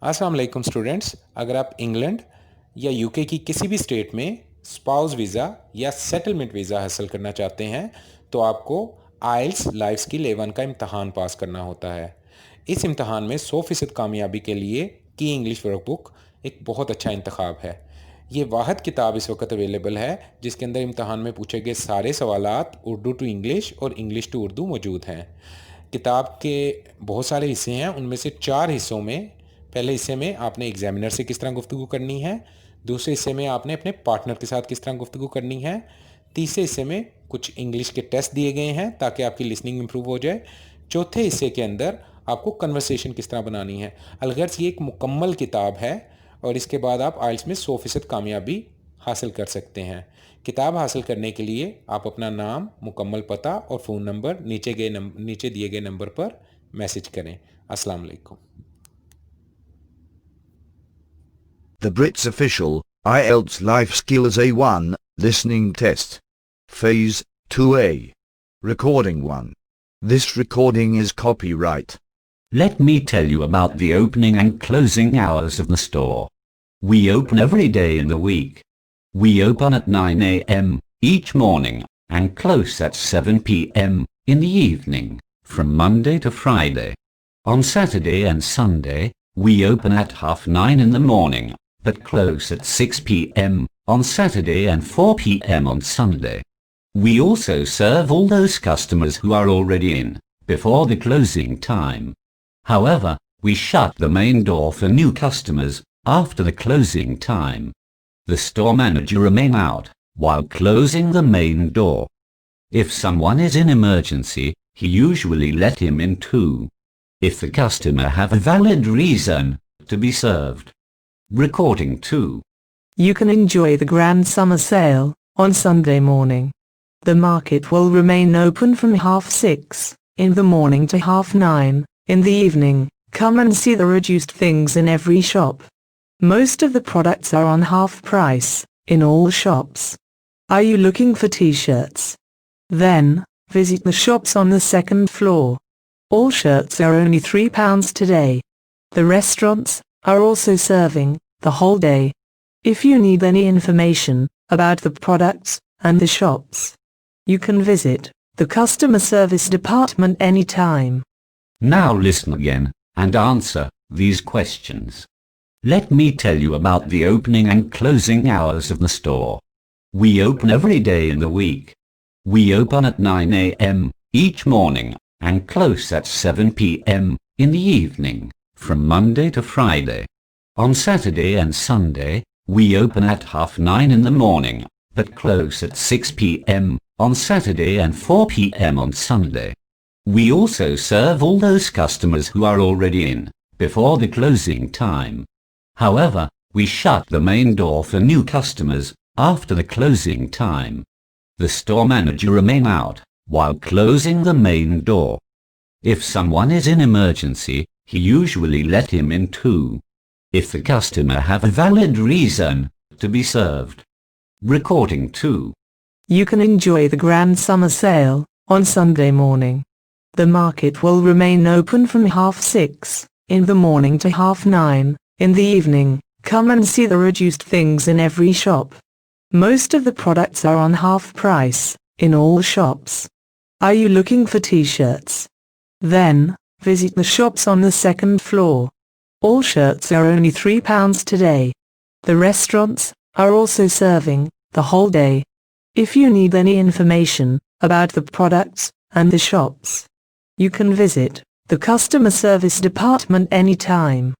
अस्सलाम वालेकुम स्टूडेंट्स। अगर आप इंग्लैंड या यूके की किसी भी स्टेट में स्पाउस वीज़ा या सेटलमेंट वीज़ा हासिल करना चाहते हैं तो आपको आइल्स लाइफ स्किल A1 का इम्तहान पास करना होता है। इस इम्तहान में 100% कामयाबी के लिए की इंग्लिश वर्कबुक एक बहुत अच्छा इंतखाब है। ये वाहिद किताब इस वक्त अवेलेबल है जिसके अंदर इम्तहान में पूछे गए सारे सवालात उर्दू टू इंग्लिश और इंग्लिश टू उर्दू मौजूद हैं। किताब के बहुत सारे हिस्से हैं, उनमें से 4 हिस्सों में पहले हिस्से में आपने एग्जामिनर से किस तरह गुफ्तगू करनी है, दूसरे हिस्से में आपने अपने पार्टनर के साथ किस तरह गुफ्तगू करनी है, तीसरे हिस्से में कुछ इंग्लिश के टेस्ट दिए गए हैं ताकि आपकी लिसनिंग इंप्रूव हो जाए, चौथे हिस्से के अंदर आपको कन्वर्सेशन किस तरह बनानी है। अलगर्ज ये एक मुकम्मल किताब है और इसके बाद आप आइल्स में 100% कामयाबी हासिल कर सकते हैं। किताब हासिल करने के लिए आप अपना नाम, मुकम्मल पता और फ़ोन नंबर नीचे दिए गए नंबर पर मैसेज करें। अस्सलाम वालेकुम। The Brits official IELTS Life Skills A1 Listening Test. Phase 2A. Recording 1. This recording is copyright. Let me tell you about the opening and closing hours of the store. We open every day in the week. We open at 9 a.m. each morning and close at 7 p.m. in the evening, from Monday to Friday. On Saturday and Sunday, we open at 9:30 in the morning, but close at 6 p.m. on Saturday and 4 p.m. on Sunday. We also serve all those customers who are already in before the closing time. However, we shut the main door for new customers after the closing time. The store manager remain out while closing the main door. If someone is in emergency, he usually let him in too, if the customer have a valid reason to be served. Recording 2. You can enjoy the grand summer sale on Sunday morning. The market will remain open from 6:30 in the morning to 9:30 in the evening. Come and see the reduced things in every shop. Most of the products are on half price in all shops. Are you looking for t-shirts? Then, visit the shops on the second floor. All shirts are only £3 today. The restaurants are also serving the whole day. If you need any information about the products and the shops, you can visit the customer service department anytime. Now listen again and answer these questions. Let me tell you about the opening and closing hours of the store. We open every day in the week. We open at 9 a.m. each morning and close at 7 p.m. in the evening, from Monday to Friday. On Saturday and Sunday, we open at 9:30 in the morning, but close at 6 p.m. on Saturday and 4 p.m. on Sunday. We also serve all those customers who are already in before the closing time. However, we shut the main door for new customers after the closing time. The store manager remain out while closing the main door. If someone is in emergency, he usually let him in too, if the customer have a valid reason to be served. Recording 2. You can enjoy the grand summer sale on Sunday morning. The market will remain open from 6:30 in the morning to 9:30 in the evening. Come and see the reduced things in every shop. Most of the products are on half price in all shops. Are you looking for t-shirts? Then, visit the shops on the second floor. All shirts are only £3 today. The restaurants are also serving the whole day. If you need any information about the products and the shops, you can visit the customer service department anytime.